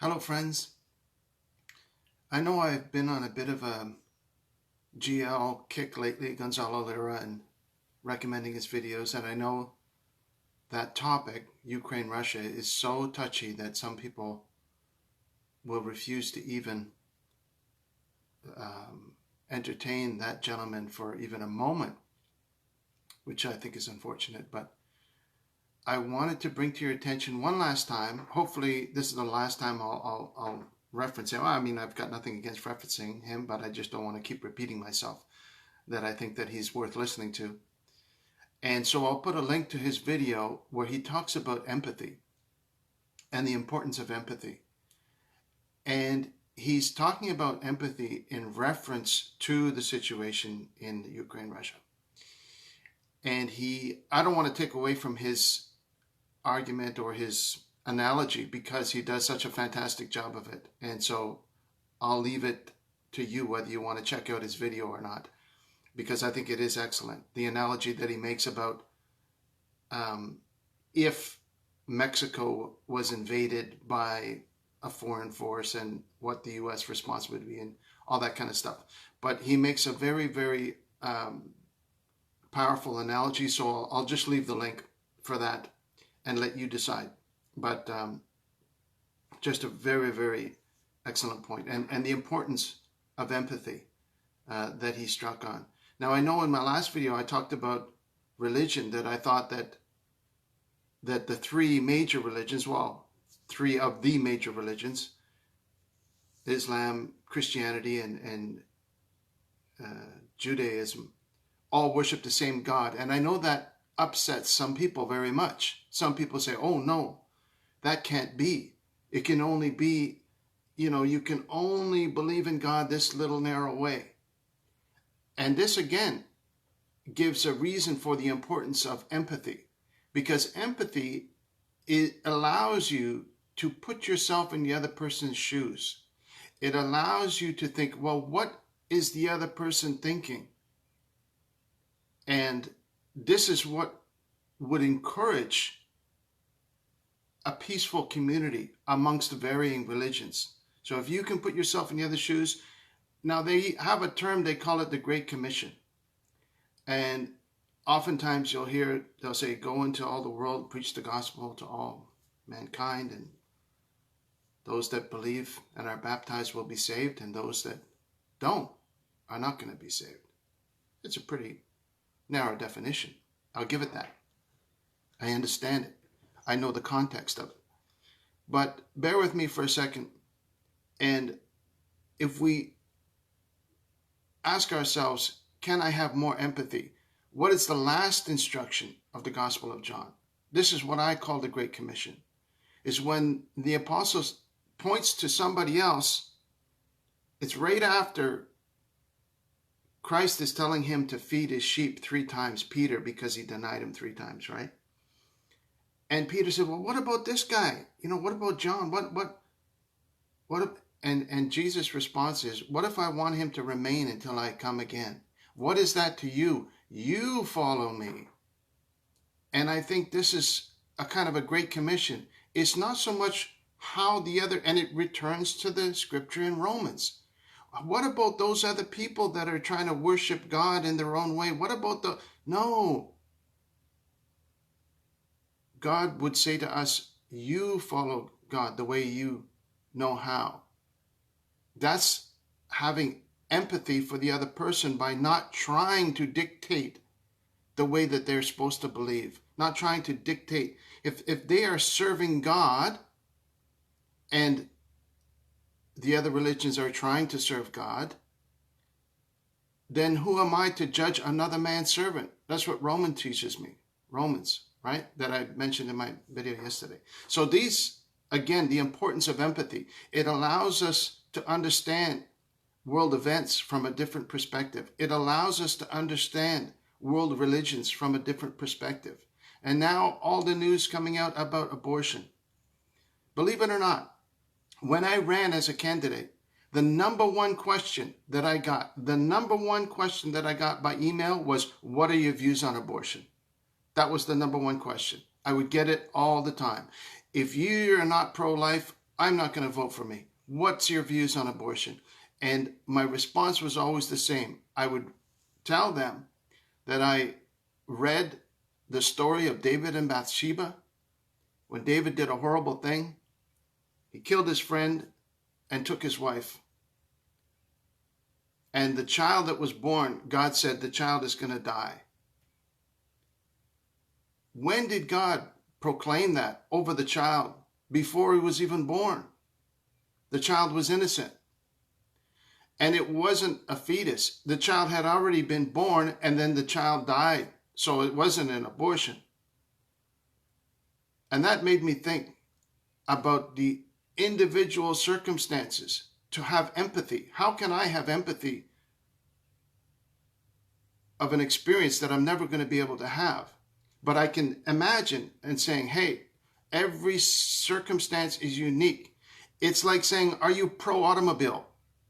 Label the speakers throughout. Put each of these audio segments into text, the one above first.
Speaker 1: Hello, friends. I know I've been on a bit of a GL kick lately, Gonzalo Lira, and recommending his videos, and I know that topic, Ukraine-Russia, is so touchy that some people will refuse to even um, entertain that gentleman for even a moment, which I think is unfortunate. But I wanted to bring to your attention one last time. Hopefully, this is the last time I'll reference him. Well, I mean, I've got nothing against referencing him, but I just don't want to keep repeating myself. That I think that he's worth listening to. And so I'll put a link to his video where he talks about empathy and the importance of empathy. And he's talking about empathy in reference to the situation in Ukraine, Russia. And I don't want to take away from his argument or his analogy because he does such a fantastic job of it. And so I'll leave it to you whether you want to check out his video or not, because I think it is excellent. The analogy that he makes about if Mexico was invaded by a foreign force and what the U.S. response would be and all that kind of stuff. But he makes a very, very powerful analogy, so I'll just leave the link for that and let you decide. But just a very, very excellent point. And the importance of empathy that he struck on. Now, I know in my last video I talked about religion, that I thought that the three major religions, well, three of the major religions, Islam, Christianity, and Judaism, all worship the same God. And I know that upsets some people very much. Some people say, oh no, that can't be. It can only be, you can only believe in God this little narrow way. And this again gives a reason for the importance of empathy, because empathy, it allows you to put yourself in the other person's shoes. It allows you to think, well, what is the other person thinking? And this is what would encourage a peaceful community amongst the varying religions. So if you can put yourself in the other shoes, now they have a term, they call it the Great Commission. And oftentimes they'll say, go into all the world, preach the gospel to all mankind, and those that believe and are baptized will be saved, and those that don't are not going to be saved. It's a pretty narrow definition. I'll give it that. I understand it. I know the context of it. But bear with me for a second. And if we ask ourselves, can I have more empathy? What is the last instruction of the Gospel of John? This is what I call the Great Commission. Is when the apostles points to somebody else, it's right after Christ is telling him to feed his sheep 3 times, Peter, because he denied him 3 times, right? And Peter said, well, what about this guy? What about John? And Jesus' response is, what if I want him to remain until I come again? What is that to you? You follow me. And I think this is a kind of a great commission. It's not so much how and it returns to the scripture in Romans. What about those other people that are trying to worship God in their own way? What about no. God would say to us, you follow God the way you know how. That's having empathy for the other person by not trying to dictate the way that they're supposed to believe, not trying to dictate. If they are serving God and the other religions are trying to serve God, then who am I to judge another man's servant? That's what Romans teaches me. Romans, right? That I mentioned in my video yesterday. So these, again, the importance of empathy. It allows us to understand world events from a different perspective. It allows us to understand world religions from a different perspective. And now all the news coming out about abortion. Believe it or not, when I ran as a candidate, the number one question that I got by email was, what are your views on abortion? That was the number one question. I would get it all the time. If you're not pro-life, I'm not going to vote for me. What's your views on abortion? And my response was always the same. I would tell them that I read the story of David and Bathsheba. When David did a horrible thing, he killed his friend and took his wife. And the child that was born, God said the child is going to die. When did God proclaim that over the child? Before he was even born. The child was innocent. And it wasn't a fetus. The child had already been born and then the child died. So it wasn't an abortion. And that made me think about the individual circumstances, to have empathy. How can I have empathy of an experience that I'm never going to be able to have? But I can imagine and saying, hey, every circumstance is unique. It's like saying, are you pro-automobile?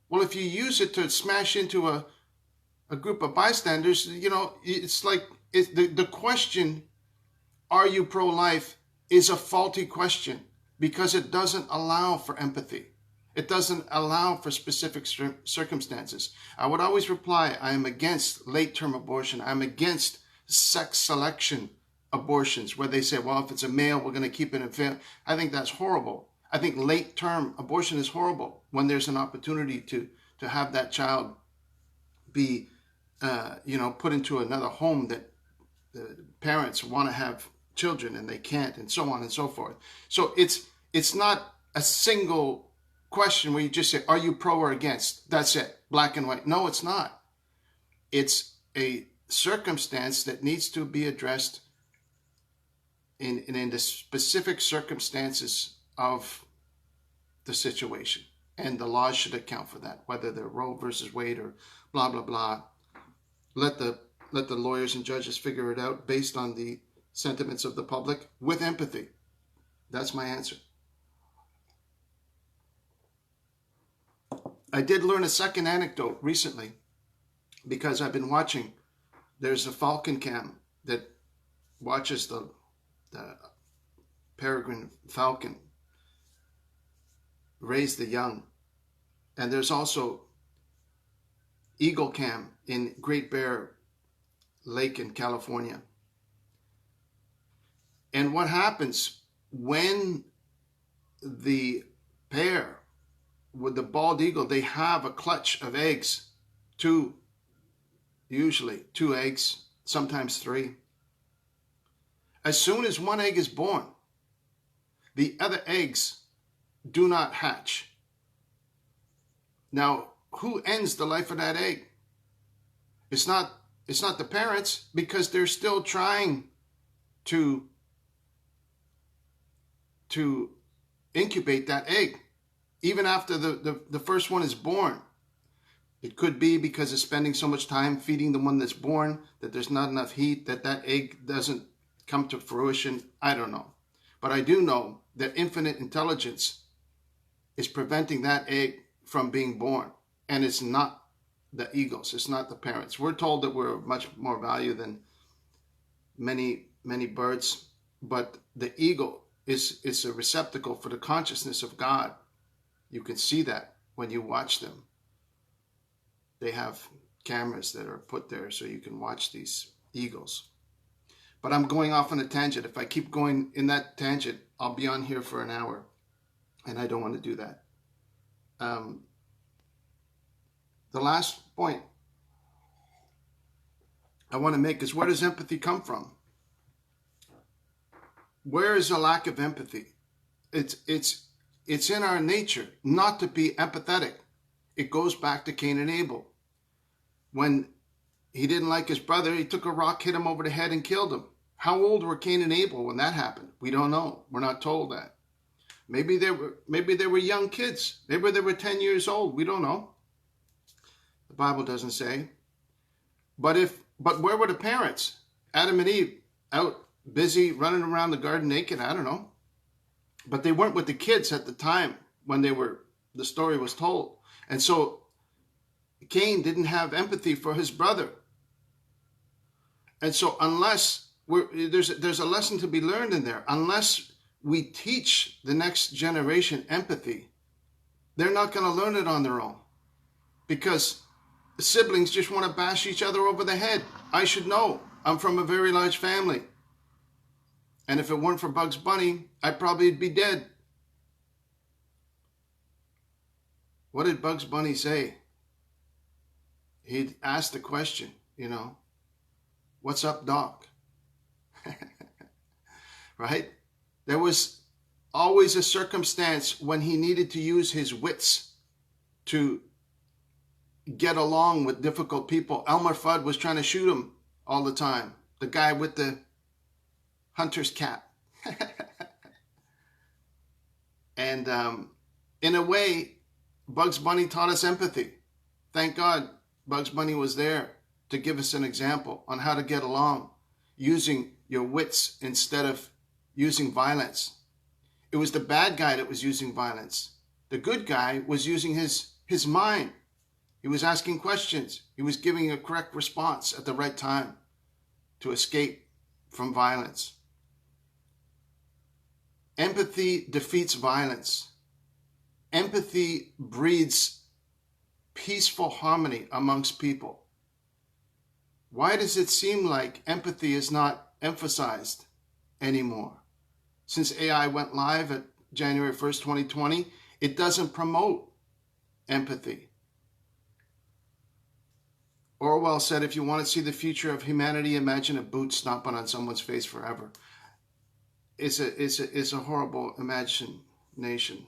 Speaker 1: Well, if you use it to smash into a group of bystanders, it's like the question, are you pro-life, is a faulty question because it doesn't allow for empathy. It doesn't allow for specific circumstances. I would always reply, I am against late-term abortion. I'm against sex selection abortions where they say, well, if it's a male, we're going to keep it in female. I think that's horrible. I think late-term abortion is horrible when there's an opportunity to have that child be, put into another home that the parents want to have children and they can't, and so on and so forth. So it's not a single question where you just say, are you pro or against? That's it, black and white. No, it's not. It's a circumstance that needs to be addressed in the specific circumstances of the situation. And the laws should account for that, whether they're Roe versus Wade or blah, blah, blah. Let the lawyers and judges figure it out based on the sentiments of the public with empathy. That's my answer. I did learn a second anecdote recently because I've been watching. There's a falcon cam that watches the peregrine falcon raise the young. And there's also Eagle Cam in Great Bear Lake in California. And what happens when the pair with the bald eagle, they have a clutch of eggs, usually two eggs, sometimes three. As soon as one egg is born, the other eggs do not hatch. Now, who ends the life of that egg? It's not the parents, because they're still trying to incubate that egg, even after the first one is born. It could be because it's spending so much time feeding the one that's born that there's not enough heat, that egg doesn't come to fruition. I don't know. But I do know that infinite intelligence is preventing that egg from being born. And it's not the eagles. It's not the parents. We're told that we're much more value than many, many birds. But the eagle is a receptacle for the consciousness of God. You can see that when you watch them. They have cameras that are put there so you can watch these eagles. But I'm going off on a tangent. If I keep going in that tangent, I'll be on here for an hour. And I don't want to do that. The last point I want to make is, where does empathy come from? Where is a lack of empathy? It's in our nature not to be empathetic. It goes back to Cain and Abel. When he didn't like his brother, he took a rock, hit him over the head, and killed him. How old were Cain and Abel when that happened? We don't know. We're not told that. Maybe they were young kids. Maybe they were 10 years old. We don't know. The Bible doesn't say. But where were the parents? Adam and Eve out busy running around the garden naked? I don't know. But they weren't with the kids at the time when the story was told. And so Cain didn't have empathy for his brother. And so unless there's a lesson to be learned in there. Unless we teach the next generation empathy, they're not going to learn it on their own, because siblings just want to bash each other over the head. I should know. I'm from a very large family. And if it weren't for Bugs Bunny, I'd probably be dead. What did Bugs Bunny say? He'd ask the question, what's up, Doc? Right? There was always a circumstance when he needed to use his wits to get along with difficult people. Elmer Fudd was trying to shoot him all the time. The guy with the hunter's cap. And in a way, Bugs Bunny taught us empathy. Thank God Bugs Bunny was there to give us an example on how to get along using your wits instead of using violence. It was the bad guy that was using violence. The good guy was using his mind. He was asking questions. He was giving a correct response at the right time to escape from violence. Empathy defeats violence. Empathy breeds peaceful harmony amongst people. Why does it seem like empathy is not emphasized anymore? Since AI went live at January 1st, 2020, it doesn't promote empathy. Orwell said, if you want to see the future of humanity, imagine a boot stomping on someone's face forever. It's a horrible imagination.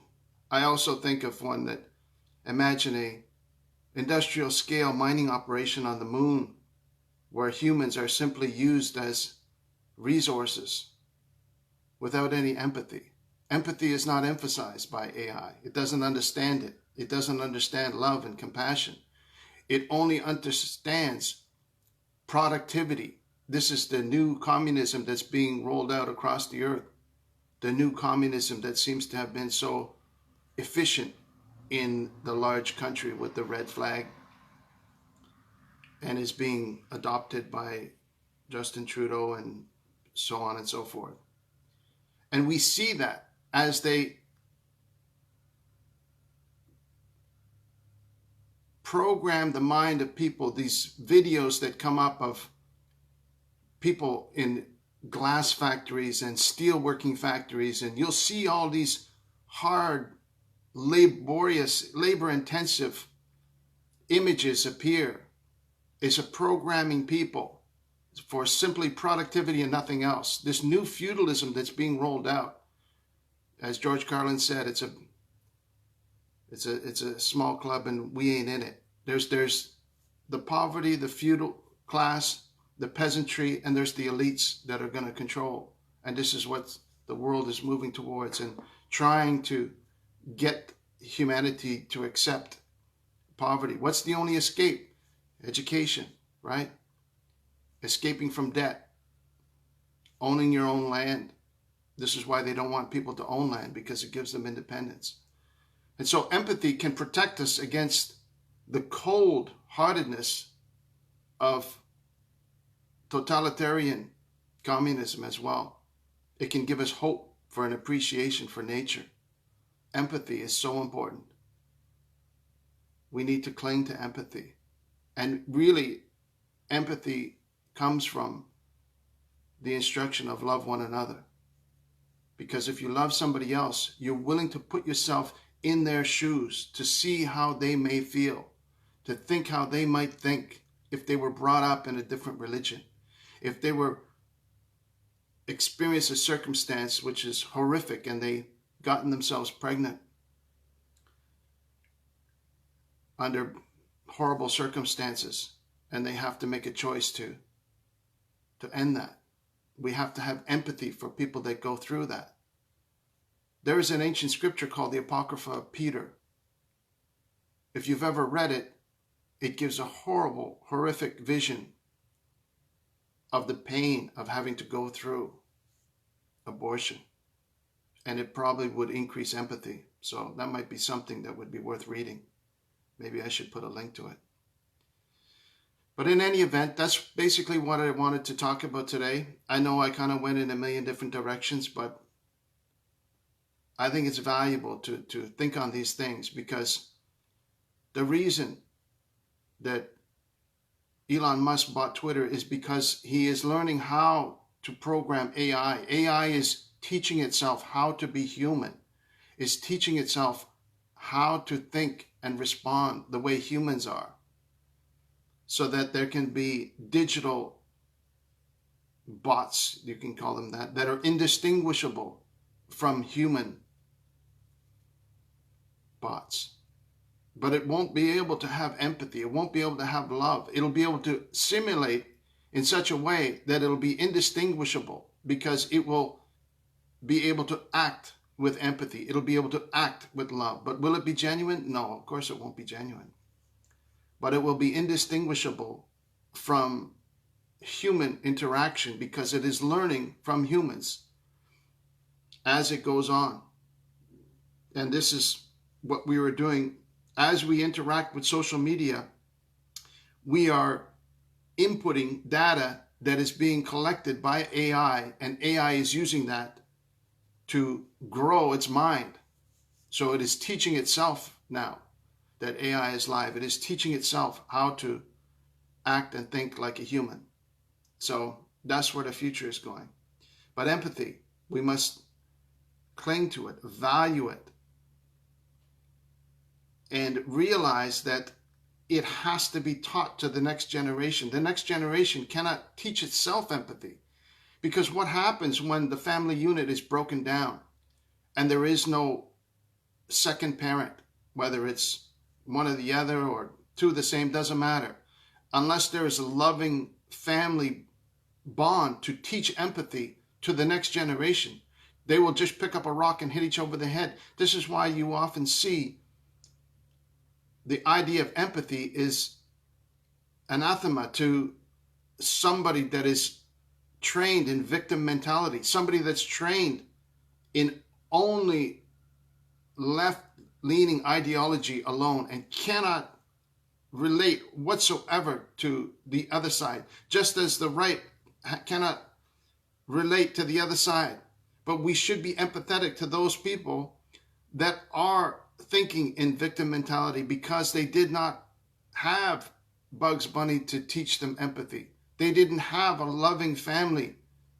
Speaker 1: I also think of one that, imagine a industrial scale mining operation on the moon where humans are simply used as resources without any empathy. Empathy is not emphasized by AI. It doesn't understand it. It doesn't understand love and compassion. It only understands productivity. This is the new communism that's being rolled out across the earth. The new communism that seems to have been so efficient in the large country with the red flag and is being adopted by Justin Trudeau and so on and so forth. And we see that as they program the mind of people, these videos that come up of people in glass factories and steel working factories, and you'll see all these hard, laborious, labor-intensive images appear. It's a programming people for simply productivity and nothing else. This new feudalism that's being rolled out, as George Carlin said, it's a small club and we ain't in it. There's the poverty, the feudal class, the peasantry, and there's the elites that are going to control. And this is what the world is moving towards, and trying to get humanity to accept poverty. What's the only escape? Education, right? Escaping from debt, owning your own land. This is why they don't want people to own land, because it gives them independence. And so empathy can protect us against the cold-heartedness of totalitarian communism as well. It can give us hope for an appreciation for nature. Empathy is so important. We need to cling to empathy. And really, empathy comes from the instruction of love one another. Because if you love somebody else, you're willing to put yourself in their shoes to see how they may feel, to think how they might think if they were brought up in a different religion, if they were experienced a circumstance which is horrific and they gotten themselves pregnant under horrible circumstances and they have to make a choice to end that. We have to have empathy for people that go through that. There is an ancient scripture called the Apocrypha of Peter. If you've ever read it, it gives a horrible, horrific vision of the pain of having to go through abortion. And it probably would increase empathy. So that might be something that would be worth reading. Maybe I should put a link to it. But in any event, that's basically what I wanted to talk about today. I know I kind of went in a million different directions, but I think it's valuable to think on these things, because the reason that Elon Musk bought Twitter is because he is learning how to program AI. AI is teaching itself how to be human, is teaching itself how to think and respond the way humans are, so that there can be digital bots, you can call them that are indistinguishable from human bots. But it won't be able to have empathy. It won't be able to have love. It'll be able to simulate in such a way that it'll be indistinguishable, because it will be able to act with empathy. It'll be able to act with love. But will it be genuine? No, of course it won't be genuine. But it will be indistinguishable from human interaction, because it is learning from humans as it goes on. And this is what we were doing. As we interact with social media, we are inputting data that is being collected by AI, and AI is using that to grow its mind. So it is teaching itself now that AI is live. It is teaching itself how to act and think like a human. So that's where the future is going. But empathy, we must cling to it, value it, and realize that it has to be taught to the next generation. The next generation cannot teach itself empathy, because what happens when the family unit is broken down and there is no second parent, whether it's one or the other or two of the same, doesn't matter. Unless there is a loving family bond to teach empathy to the next generation, they will just pick up a rock and hit each other over the head. This is why you often see the idea of empathy is anathema to somebody that is trained in victim mentality, somebody that's trained in only left-leaning ideology alone and cannot relate whatsoever to the other side, just as the right cannot relate to the other side. But we should be empathetic to those people that are thinking in victim mentality, because they did not have Bugs Bunny to teach them empathy. They didn't have a loving family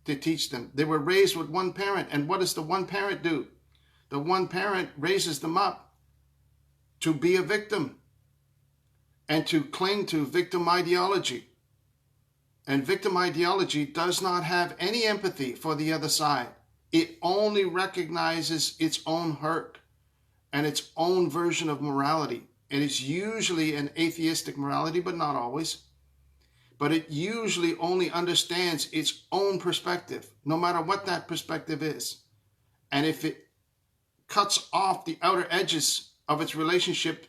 Speaker 1: to teach them. They were raised with one parent. And what does the one parent do? The one parent raises them up to be a victim and to cling to victim ideology. And victim ideology does not have any empathy for the other side. It only recognizes its own hurt and its own version of morality. And it's usually an atheistic morality, but not always. But it usually only understands its own perspective, no matter what that perspective is. And if it cuts off the outer edges of its relationship,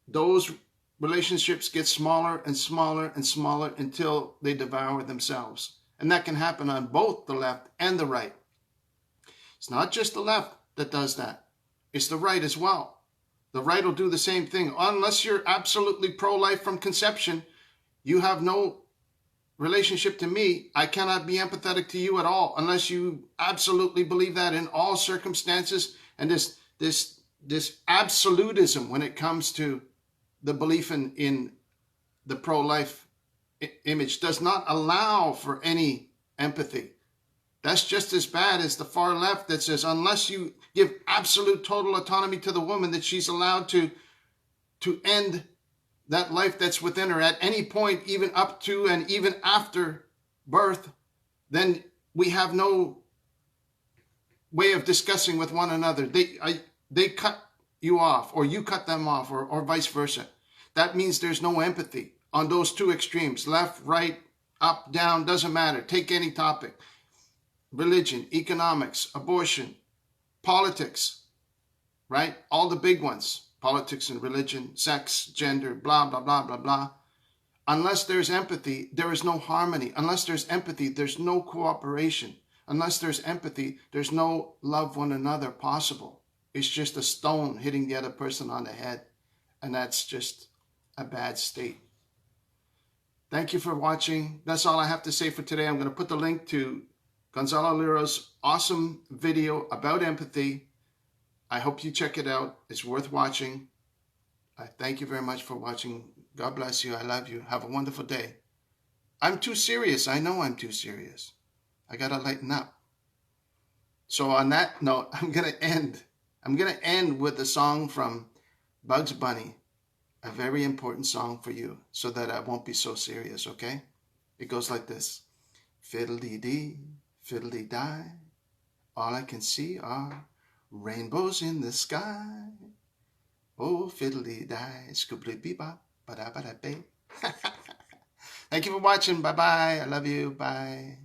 Speaker 1: those relationships get smaller and smaller and smaller until they devour themselves. And that can happen on both the left and the right. It's not just the left that does that. It's the right as well. The right will do the same thing. Unless you're absolutely pro-life from conception, you have no relationship to me. I cannot be empathetic to you at all unless you absolutely believe that in all circumstances. And this absolutism when it comes to the belief in the pro-life image does not allow for any empathy. That's just as bad as the far left that says unless you give absolute total autonomy to the woman, that she's allowed to end that life that's within her at any point, even up to and even after birth, then we have no way of discussing with one another. They cut you off, or you cut them off, or vice versa. That means there's no empathy on those two extremes, left, right, up, down, doesn't matter. Take any topic. Religion, economics, abortion, politics, right? All the big ones, politics and religion, sex, gender, blah, blah, blah, blah, blah. Unless there's empathy, there is no harmony. Unless there's empathy, there's no cooperation. Unless there's empathy, there's no love one another possible. It's just a stone hitting the other person on the head. And that's just a bad state. Thank you for watching. That's all I have to say for today. I'm going to put the link to Gonzalo Liro's awesome video about empathy I hope you check it out. It's worth watching. I thank you very much for watching. God bless you. I love you. Have a wonderful day. I'm too serious. I know I'm too serious. I got to lighten up. So on that note, I'm going to end. I'm going to end with a song from Bugs Bunny, a very important song for you, so that I won't be so serious, okay? It goes like this. Fiddle-dee-dee, fiddle-dee-die, all I can see are rainbows in the sky. Oh, fiddle-dee-die, scoobly-bee-bop, ba-da-ba-da-bee. Thank you for watching. Bye-bye. I love you. Bye.